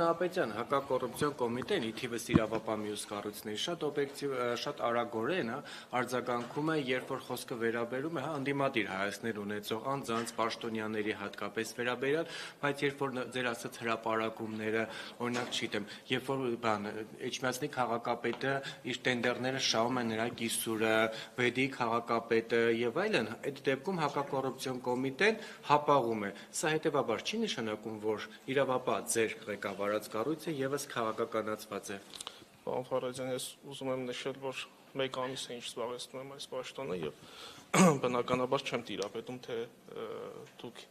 Նահապետյան, հակակոռուպցիոն կոմիտեն ի թիվս իրավապահ կառույցների շատ արագորեն արձագանքում է, երբ որ խոսքը վերաբերում է ընդդիմադիր հայացքներ ունեցող անձանց, պաշտոնյաների հատկապես վերաբերյալ, բայց երբ որ ձեր ասած հրապարակումները, օրինակ չգիտեմ, երբ որ Էջմիածնի քաղաքապետը իր տենդերները շահում է նրա կիսուրը, Բեդի քաղաքապետը եւ այլն, այդ դեպքում հակակոռուպցիոն կոմիտեն հապաղում է։ Սա հետեւաբար չի նշանակում, որ իրավապահ ձեր ղեկավարած կառույցը եւս քաղաքականացված է։ Պարոն Ֆարազյան, ես ուզում եմ նշել, որ 1 ամիս է ինչ զբաղեցնում եմ այս պաշտոնը եւ բնականաբար չեմ տիրապետում, թե դուք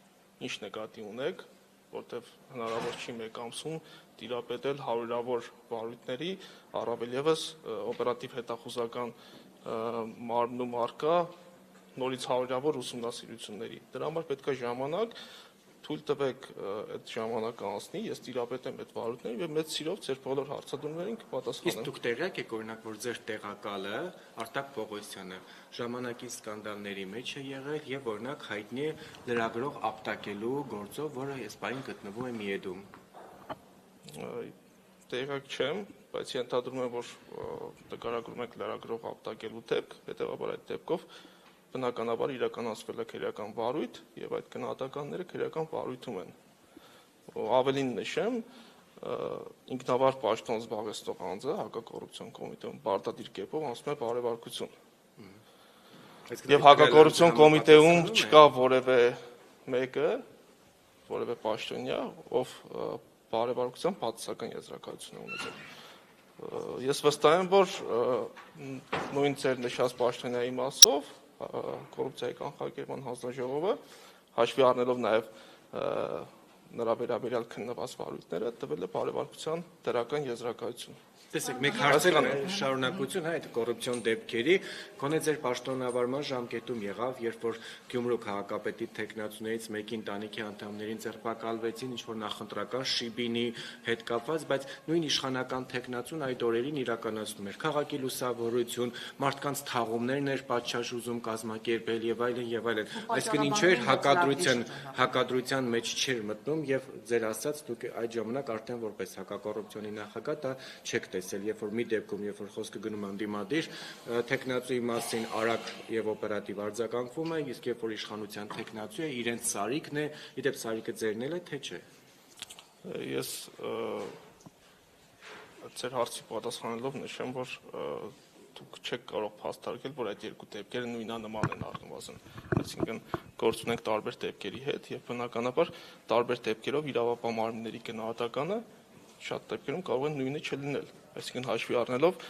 ինչ նկատի ունեք, որտեվ հնարավոր չի 1 ամսում տիրապետել հարյուրավոր վարույթների, առավել եւս օպերատիվ հետախուզական մարմնում առկա նորից հարյուրավոր ուսումնասիրությունների։ Դրա համար պետք է ժամանակ, թույլ տվեք այդ ժամանակը անցնի, ես տիրապետեմ այդ վարույթներին եւ մեծ սիրով ձեր բոլոր հարցադրումներին կպատասխանեմ։ Իսկ դուք տեղյակ եք, օրինակ, որ ձեր տեղակալը Արտակ Պողոսյանը ժամանակի սկանդալների մեջ է եղել եւ օրինակ հայտնի է լրագրող ապտակելու գործով, որը այսպայն գտնվում է Միեդում։ Տեղյակ չեմ, բայց ենթադրում եմ, որ նկարագրում եք լրագրող ապտակելու դեպք, հետեւաբար այդ դեպքով բնականաբար իրականացվել է քրեական վարույթ եւ այդ գնահատականները քրեական վարույթում են։ Ավելին նշեմ, ինքնավար պաշտոն զբաղեցնող անձը հակակոռուպցիոն կոմիտեում պարտադիր կերպով անցնում է բարեվարկություն։ Եվ հակակոռուպցիոն կոմիտեում չկա որևէ մեկը, որևէ պաշտոնյա, ով բարեվարկության բացասական եզրակացություն է ունեցել։ Ես վստահ եմ, որ նույն ձեր նշած պաշտոնյայի մասով կոռուպցիայի կանխարգելման հանձնաժողովը հաշվի առնելով նաև նրա վերաբերյալ քննված վարույթները տվել է բարեվարկության դրական եզրակացություն։ Տեսեք, մեկ հարցեր շարունակություն այդ կոռուպցիոն դեպքերի, գոնե ձեր պաշտոնավարման ժամկետում եղավ, երբ որ Գյումրու քաղաքապետի թեկնածուներից մեկի ընտանիքի անդամներին ձերբակալվեցին, ինչ որ նախընտրական շիբինի հետ կապված, բայց նույն իշխանական թեկնածուն այդ օրերին իրականացնում էր քաղաքի լուսավորություն, մարդկանց թաղումներն էր պատշաճ ուզում կազմակերպել եւ այլն եւ այլն։ Այսինքն ինչեր հակադրության մեջ չէր մտնում եւ ձեր ասած դուք այդ ժամանակ արդեն որպես հակակոռուպցիոնի նախագահ դա չեք տեսել, երբ որ մի դեպքում, երբ որ խոսքը գնում ընդդիմադիր թեկնածուի մասին արագ եւ օպերատիվ արձագանքվում է, իսկ երբ որ իշխանության թեկնածու է, իրենց սարիկն է, իդեպ սարիկը ձերն էլ է, թե չէ։ Ես ձեր հարցի պատասխանելով նշեմ, որ դուք չեք կարող փաստարկել, որ այդ երկու դեպքերը նույնանման են առնվազն։ Այսինքն գործ ունենք տարբեր դեպքերի հետ եւ բնականաբար տարբեր դեպքերով իրավապահ մարմինների գնահատականը շատ դեպքերում կարող է նույնը չլինել։ Այսինքն հաշվի առնելով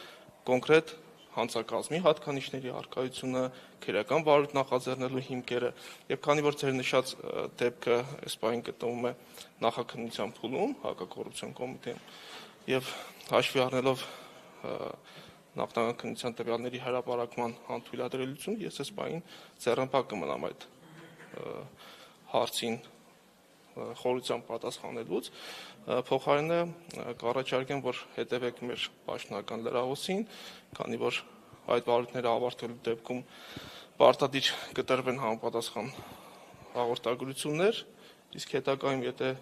կոնկրետ հանցակազմի հատկանիշների առկայությունը, քրեական վարույթ նախաձեռնելու հիմքերը եւ քանի որ ձեր նշած դեպքը այսպայն գտնվում է նախաքննության փուլում հակակոռուպցիոն կոմիտեում եւ հաշվի առնելով նախնական քննության տվյալների հրապարակման անթույլատրելիություն, ես այսպայն ձեռնպահ կմնամ այդ հարցին խորությամբ պատասխանելուց, փոխարենը կառաջարկեմ, որ հետևեք մեր պաշտոնական լրահոսին, քանի որ այդ վարույթները ավարտելու դեպքում պարտադիր կտրվեն համապատասխան հաղորդագրություններ, իսկ հետագայում եթե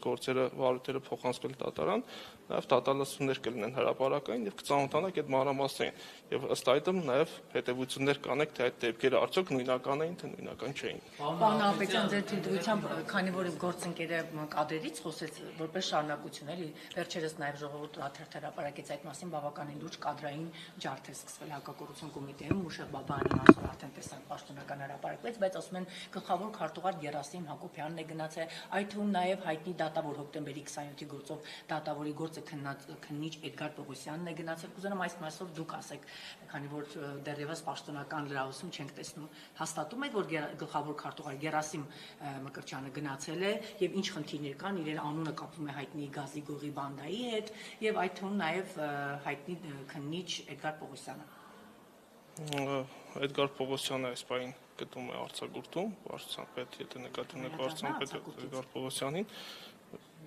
գործերը վարույթները փոխանցվել դատարան, նաև դատալացումներ կլինեն հրապարակային եւ կծանոթանաք այդ մանրամասներին եւ ըստ այդմ նաև հետեւություններ կանեք, թե այդ դեպքերը արդյոք նույնական էին, թե նույնական չէին։ Պարոն Նահապետյան, ձեր թույլտվությամբ, քանի որ գործընկերը կադրից խոսեց որպես շարունակություն, էլի վերջերս նաև ժողովուրդ հաթերթ հրապարակեց այդ մասին բավականին լուրջ կադրային ջարդ է սկսվել հակակոռուպցիոն կոմիտեում, Մուշեղ Բաբայանի մասով արդեն տեսանք պաշտոնական հրապարակվեց, բայց ասում են գլխավոր քարտուղար Գերասիմ Հակոբյանն է գնացել, այդ թվում նաև հայտնի դատավոր հոկտեմբերի 27-ի գործով դատավորի գործը քննիչ Էդգար Պողոսյանն է գնացել։ Կուզենամ այս մասով դուք ասեք, քանի որ դեռևս պաշտոնական լրահոսում չենք տեսնում, հաստատում եք, որ գլխավոր քարտուղար Գերասիմ Մկրտչյանը գնացել է եւ ինչ խնդիրներ կան, իրեն անունը կապվում է հայտնի գազի գողի բանդայի հետ եւ այդ թվում նաև հայտնի քննիչ Էդգար Պողոսյանը։ Էդգար Պողոսյանը այսպայն գտնում է արձակուրդում, վարչապետ, եթե նկատի ունեք վարչապետ Էդգար Պողոսյանին,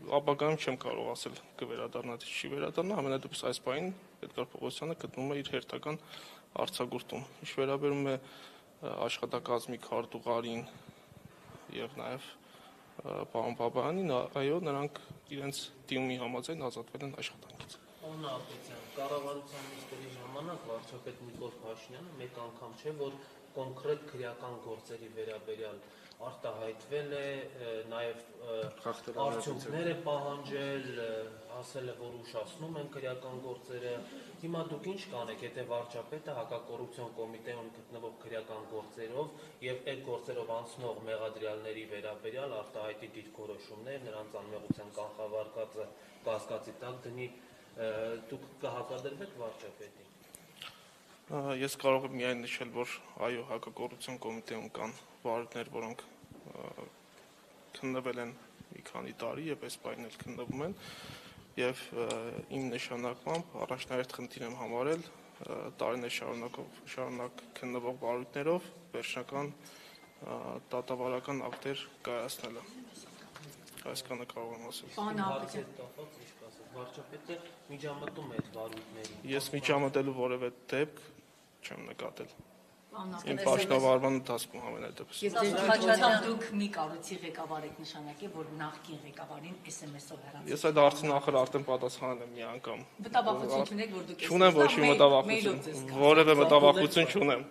ապագայում չեմ կարող ասել կվերադառնա թե չի վերադառնա, ամենադեպս այս պահին Էդգար Պողոսյանը գտնում է իր հերթական արձակուրդում։ Ինչ վերաբերում է աշխատակազմի քարտուղարին եւ նաեւ պարոն Բաբայանին, այո, նրանք իրենց դիմումի համաձայն ազատվել են աշխատանքից։ Պարոն Ապետյան, կառավարության նիստերի ժամանակ վարչապետ Նիկոլ Փաշինյանը մեկ անգամ չէ, որ կոնկրետ քրեական գործերի վերաբերյալ արտահայտվել է, նաև արդյունքներ է պահանջել, ասել է, որ ուշացնում են քրեական գործերը։ Հիմա դուք ինչ կանեք, եթե վարչապետը հակակոռուպցիոն կոմիտեում գտնվող քրեական գործերով եւ այդ գործերով անցնող մեղադրյալների վերաբերյալ արտահայտի դիրքորոշումներ, նրանց անմեղության կանխավարկածը կասկածի տակ դնի, դուք կհակադրվեք վարչապետին։ Ես կարող եմ միայն նշել, որ այո, հակակոռուպցիոն կոմիտեում կան վարորդներ, որոնք քննվել են մի քանի տարի եւ այս պահին էլ քննվում են, եւ իմ նշանակմամբ առաջնահերթ խնդիր եմ համարել տարիներ շարունակ քննվող վարորդներով վերջնական դատավարական ակտեր կայացնելը։ Այսքանը կարող եմ ասել։ Պարոն Ապետյան, Վարչապետը միջամտում է այդ վարույթներին։ Ես միջամտելու որևէ դեպք չեմ նկատել։ պարոն Իմ Ապետյան, պաշտոնավարման ընթացքում ամենայդեպս։ Ես ձեր խաչաձև դուք մի կառույցի ղեկավար եք նշանակել, որ նախկին ղեկավարին SMS-ով հեռացել։ Ես այդ հարցին ախր արդեն պատասխանել եմ մի անգամ։ Մտավախություն չունեք, որ դուք Չունեմ ոչ մի մտավախություն, որևէ մտավախություն չունեմ։